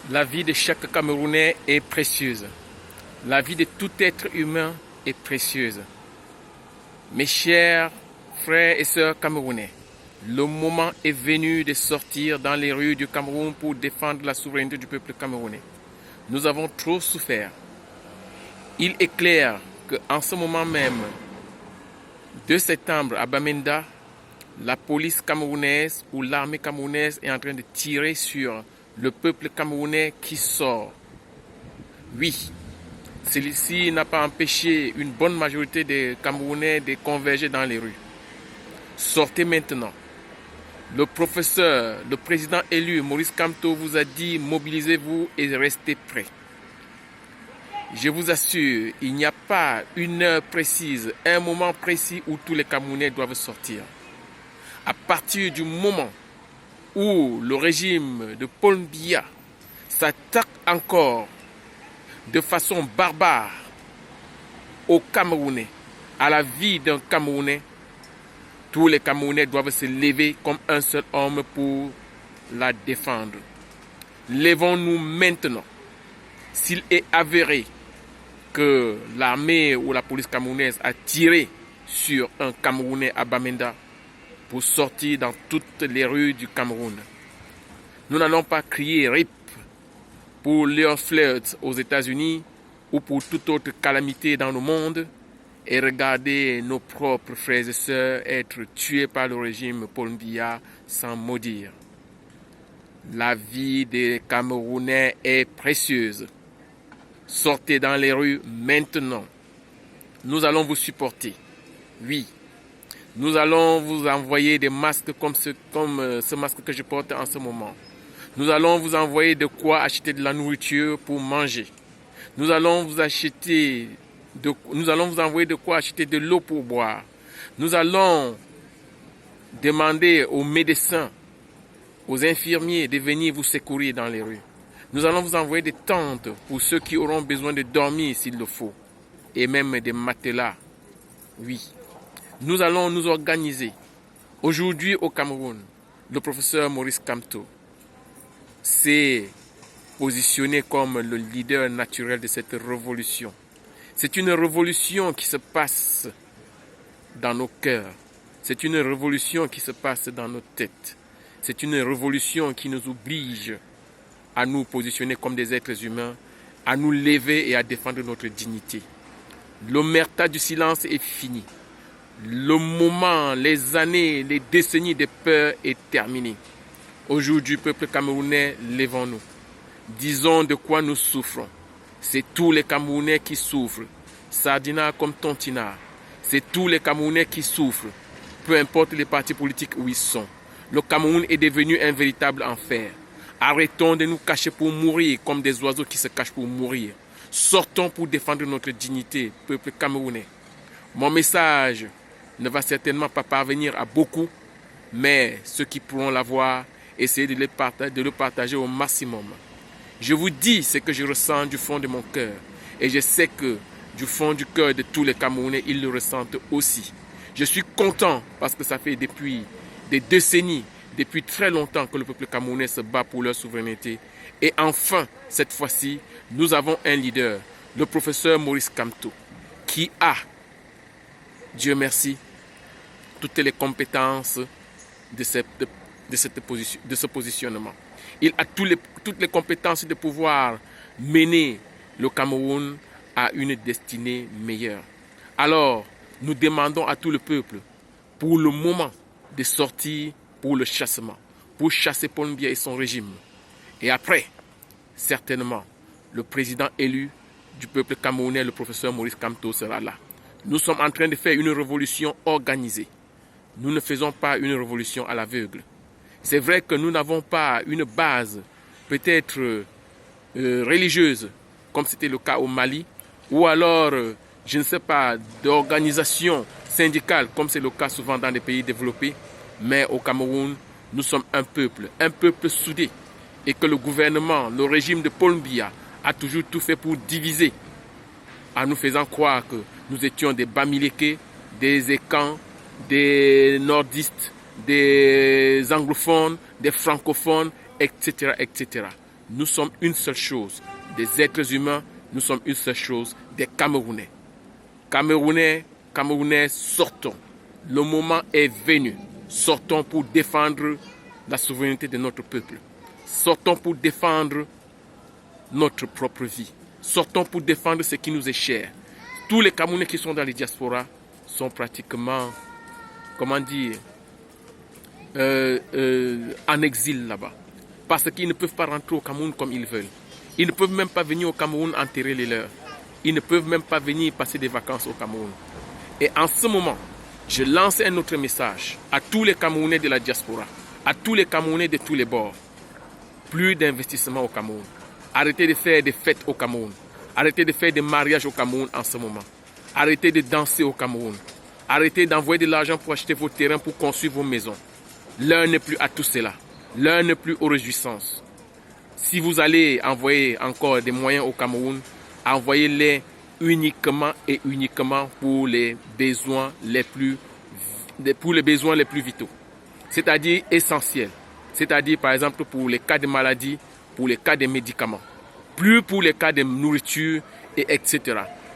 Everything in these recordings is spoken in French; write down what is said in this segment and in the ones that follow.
La vie de chaque Camerounais est précieuse. La vie de tout être humain est précieuse. Mes chers frères et sœurs camerounais, le moment est venu de sortir dans les rues du Cameroun pour défendre la souveraineté du peuple camerounais. Nous avons trop souffert. Il est clair qu'en ce moment même, 2 septembre à Bamenda, la police camerounaise ou l'armée camerounaise est en train de tirer sur le peuple camerounais qui sort. Oui, celui-ci n'a pas empêché une bonne majorité des Camerounais de converger dans les rues. Sortez maintenant. Le professeur, le président élu, Maurice Kamto, vous a dit mobilisez-vous et restez prêts. Je vous assure, il n'y a pas une heure précise, un moment précis où tous les Camerounais doivent sortir. À partir du moment où le régime de Paul Biya s'attaque encore de façon barbare aux Camerounais, à la vie d'un Camerounais, tous les Camerounais doivent se lever comme un seul homme pour la défendre. Levons-nous maintenant. S'il est avéré que l'armée ou la police camerounaise a tiré sur un Camerounais à Bamenda pour sortir dans toutes les rues du Cameroun, nous n'allons pas crier RIP pour Léon Flirt aux États-Unis ou pour toute autre calamité dans le monde et regarder nos propres frères et sœurs être tués par le régime Paul Biya sans mot dire. La vie des Camerounais est précieuse. Sortez dans les rues maintenant. Nous allons vous supporter. Oui. Nous allons vous envoyer des masques comme ce masque que je porte en ce moment. Nous allons vous envoyer de quoi acheter de la nourriture pour manger. Nous allons vous envoyer de quoi acheter de l'eau pour boire. Nous allons demander aux médecins, aux infirmiers de venir vous secourir dans les rues. Nous allons vous envoyer des tentes pour ceux qui auront besoin de dormir s'il le faut. Et même des matelas. Oui. Nous allons nous organiser. Aujourd'hui au Cameroun, le professeur Maurice Kamto s'est positionné comme le leader naturel de cette révolution. C'est une révolution qui se passe dans nos cœurs. C'est une révolution qui se passe dans nos têtes. C'est une révolution qui nous oblige à nous positionner comme des êtres humains, à nous lever et à défendre notre dignité. L'omerta du silence est fini. Le moment, les années, les décennies de peur est terminé. Aujourd'hui, peuple camerounais, levons-nous. Disons de quoi nous souffrons. C'est tous les Camerounais qui souffrent. Sardina comme Tontina. C'est tous les Camerounais qui souffrent. Peu importe les partis politiques où ils sont. Le Cameroun est devenu un véritable enfer. Arrêtons de nous cacher pour mourir comme des oiseaux qui se cachent pour mourir. Sortons pour défendre notre dignité, peuple camerounais. Mon message ne va certainement pas parvenir à beaucoup, mais ceux qui pourront l'avoir, essayez de le partager au maximum. Je vous dis ce que je ressens du fond de mon cœur, et je sais que du fond du cœur de tous les Camerounais, ils le ressentent aussi. Je suis content parce que ça fait depuis des décennies, depuis très longtemps que le peuple camerounais se bat pour leur souveraineté. Et enfin, cette fois-ci, nous avons un leader, le professeur Maurice Kamto, qui a, Dieu merci, toutes les compétences de ce positionnement. Il a toutes les compétences de pouvoir mener le Cameroun à une destinée meilleure. Alors, nous demandons à tout le peuple, pour le moment, de sortir pour le chassement, pour chasser Paul Biya et son régime. Et après, certainement, le président élu du peuple camerounais, le professeur Maurice Kamto, sera là. Nous sommes en train de faire une révolution organisée. Nous ne faisons pas une révolution à l'aveugle. C'est vrai que nous n'avons pas une base peut-être religieuse, comme c'était le cas au Mali, ou alors, je ne sais pas, d'organisation syndicale, comme c'est le cas souvent dans les pays développés. Mais au Cameroun, nous sommes un peuple soudé. Et que le gouvernement, le régime de Paul Biya a toujours tout fait pour diviser, en nous faisant croire que nous étions des Bamileke, des Ekans, des nordistes, des anglophones, des francophones, etc., etc. nous sommes une seule chose. Des êtres humains, nous sommes une seule chose, des Camerounais. Camerounais, sortons. Le moment est venu. Sortons pour défendre la souveraineté de notre peuple. Sortons pour défendre notre propre vie. Sortons pour défendre ce qui nous est cher. Tous les Camerounais qui sont dans les diasporas sont pratiquement, en exil là-bas. Parce qu'ils ne peuvent pas rentrer au Cameroun comme ils veulent. Ils ne peuvent même pas venir au Cameroun enterrer les leurs. Ils ne peuvent même pas venir passer des vacances au Cameroun. Et en ce moment, je lance un autre message à tous les Camerounais de la diaspora, à tous les Camerounais de tous les bords. Plus d'investissement au Cameroun. Arrêtez de faire des fêtes au Cameroun. Arrêtez de faire des mariages au Cameroun en ce moment. Arrêtez de danser au Cameroun. Arrêtez d'envoyer de l'argent pour acheter vos terrains, pour construire vos maisons. L'heure n'est plus à tout cela. L'heure n'est plus aux réjouissances. Si vous allez envoyer encore des moyens au Cameroun, envoyez-les uniquement pour les besoins les plus vitaux. C'est-à-dire essentiels. C'est-à-dire par exemple pour les cas de maladie, pour les cas de médicaments. Plus pour les cas de nourriture, etc.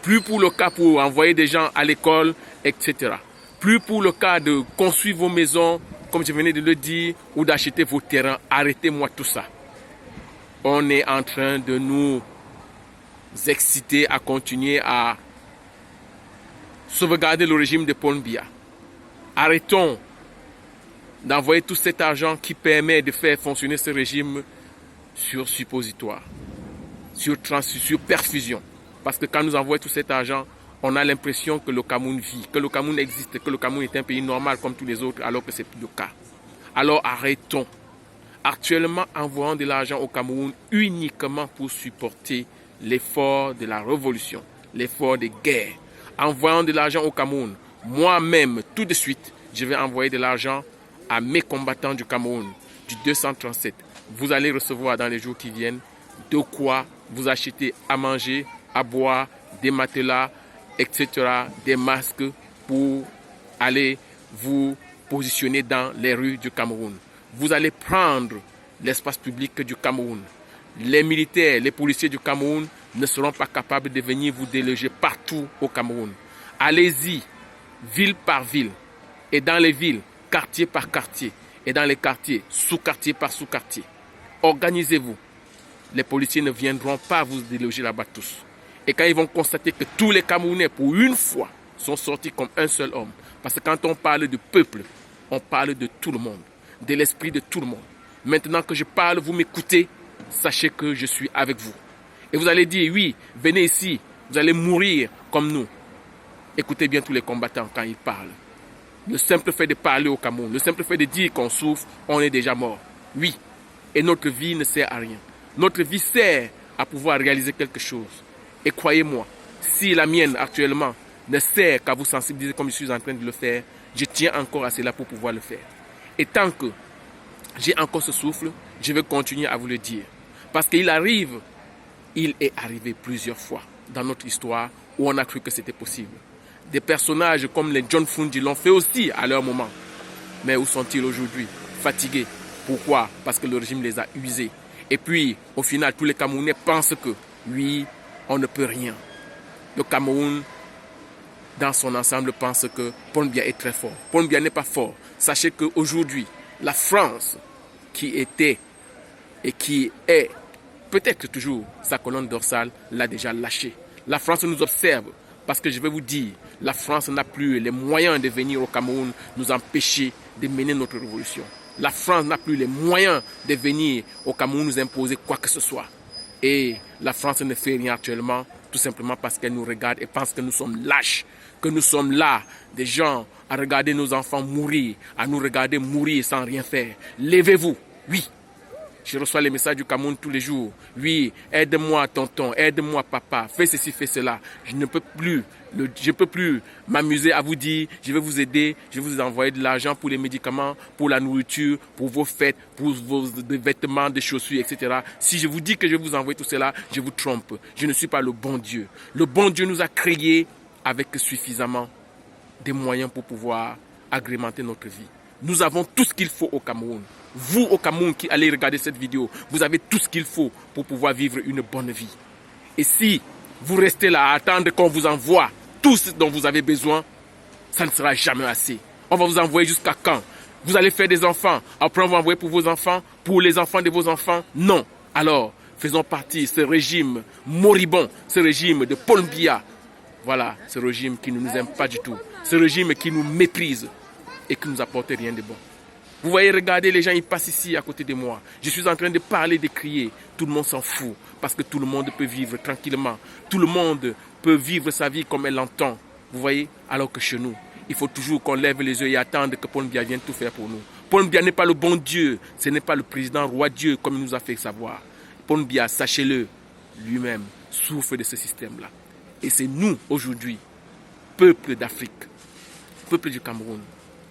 Plus pour le cas pour envoyer des gens à l'école, etc. Plus pour le cas de construire vos maisons, comme je venais de le dire, ou d'acheter vos terrains. Arrêtez-moi tout ça. On est en train de nous exciter à continuer à sauvegarder le régime de Paul Biya. Arrêtons d'envoyer tout cet argent qui permet de faire fonctionner ce régime sur suppositoire, sur perfusion. Parce que quand nous envoyons tout cet argent, on a l'impression que le Cameroun vit, que le Cameroun existe, que le Cameroun est un pays normal comme tous les autres, alors que ce n'est plus le cas. Alors arrêtons. Actuellement, envoyons de l'argent au Cameroun uniquement pour supporter l'effort de la révolution, l'effort de guerre. Envoyons de l'argent au Cameroun. Moi-même, tout de suite, je vais envoyer de l'argent à mes combattants du Cameroun, du 237. Vous allez recevoir dans les jours qui viennent de quoi vous acheter à manger, à boire, des matelas, etc., des masques pour aller vous positionner dans les rues du Cameroun. Vous allez prendre l'espace public du Cameroun. Les militaires, les policiers du Cameroun ne seront pas capables de venir vous déloger partout au Cameroun. Allez-y, ville par ville, et dans les villes, quartier par quartier, et dans les quartiers, sous-quartier par sous-quartier. Organisez-vous. Les policiers ne viendront pas vous déloger là-bas tous. Et quand ils vont constater que tous les Camerounais, pour une fois, sont sortis comme un seul homme. Parce que quand on parle de peuple, on parle de tout le monde, de l'esprit de tout le monde. Maintenant que je parle, vous m'écoutez, sachez que je suis avec vous. Et vous allez dire, oui, venez ici, vous allez mourir comme nous. Écoutez bien tous les combattants quand ils parlent. Le simple fait de parler au Cameroun, le simple fait de dire qu'on souffre, on est déjà mort. Oui, et notre vie ne sert à rien. Notre vie sert à pouvoir réaliser quelque chose. Et croyez-moi, si la mienne actuellement ne sert qu'à vous sensibiliser comme je suis en train de le faire, je tiens encore à cela pour pouvoir le faire. Et tant que j'ai encore ce souffle, je vais continuer à vous le dire. Parce qu'il est arrivé plusieurs fois dans notre histoire où on a cru que c'était possible. Des personnages comme les John Fundi l'ont fait aussi à leur moment. Mais où sont-ils aujourd'hui? Fatigués. Pourquoi? Parce que le régime les a usés. Et puis, au final, tous les Camerounais pensent que, oui, on ne peut rien. Le Cameroun, dans son ensemble, pense que Paul Biya est très fort. Paul Biya n'est pas fort. Sachez qu'aujourd'hui, la France, qui était et qui est peut-être toujours sa colonne dorsale, l'a déjà lâché. La France nous observe parce que je vais vous dire, la France n'a plus les moyens de venir au Cameroun nous empêcher de mener notre révolution. La France n'a plus les moyens de venir au Cameroun nous imposer quoi que ce soit. Et la France ne fait rien actuellement, tout simplement parce qu'elle nous regarde et pense que nous sommes lâches, que nous sommes là, des gens à regarder nos enfants mourir, à nous regarder mourir sans rien faire. Levez-vous, oui. Je reçois les messages du Cameroun tous les jours. Oui, aide-moi tonton, aide-moi papa, fais ceci, fais cela. Je ne peux plus m'amuser à vous dire, je vais vous aider, je vais vous envoyer de l'argent pour les médicaments, pour la nourriture, pour vos fêtes, pour vos vêtements, des chaussures, etc. Si je vous dis que je vais vous envoyer tout cela, je vous trompe. Je ne suis pas le bon Dieu. Le bon Dieu nous a créés avec suffisamment de moyens pour pouvoir agrémenter notre vie. Nous avons tout ce qu'il faut au Cameroun. Vous au Cameroun qui allez regarder cette vidéo, vous avez tout ce qu'il faut pour pouvoir vivre une bonne vie. Et si vous restez là à attendre qu'on vous envoie tout ce dont vous avez besoin, ça ne sera jamais assez. On va vous envoyer jusqu'à quand? Vous allez faire des enfants, après on va envoyer pour vos enfants, pour les enfants de vos enfants? Non. Alors, faisons partie de ce régime moribond, ce régime de Paul Biya. Voilà, ce régime qui ne nous aime pas du tout, ce régime qui nous méprise et qui ne nous apporte rien de bon. Vous voyez, regardez, les gens, ils passent ici à côté de moi. Je suis en train de parler, de crier. Tout le monde s'en fout parce que tout le monde peut vivre tranquillement. Tout le monde peut vivre sa vie comme elle l'entend. Vous voyez, alors que chez nous, il faut toujours qu'on lève les yeux et attendre que Paul Biya vienne tout faire pour nous. Paul Biya n'est pas le bon Dieu. Ce n'est pas le président roi Dieu comme il nous a fait savoir. Paul Biya, sachez-le, lui-même souffre de ce système-là. Et c'est nous, aujourd'hui, peuple d'Afrique, peuple du Cameroun.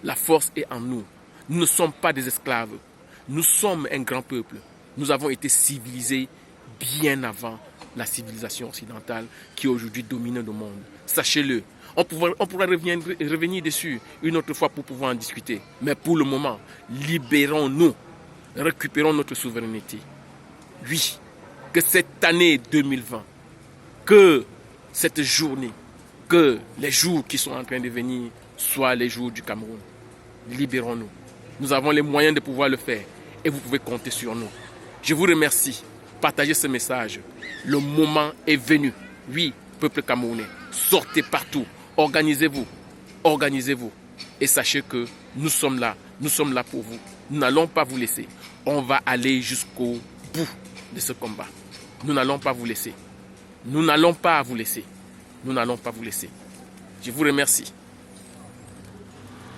La force est en nous. Nous ne sommes pas des esclaves. Nous sommes un grand peuple. Nous avons été civilisés bien avant la civilisation occidentale qui aujourd'hui domine le monde. Sachez-le. On pourra revenir dessus une autre fois pour pouvoir en discuter. Mais pour le moment, libérons-nous. Récupérons notre souveraineté. Oui, que cette année 2020, que cette journée, que les jours qui sont en train de venir soient les jours du Cameroun. Libérons-nous. Nous avons les moyens de pouvoir le faire et vous pouvez compter sur nous. Je vous remercie. Partagez ce message. Le moment est venu. Oui, peuple camerounais, sortez partout. Organisez-vous. Organisez-vous. Et sachez que nous sommes là. Nous sommes là pour vous. Nous n'allons pas vous laisser. On va aller jusqu'au bout de ce combat. Nous n'allons pas vous laisser. Nous n'allons pas vous laisser. Nous n'allons pas vous laisser. Je vous remercie.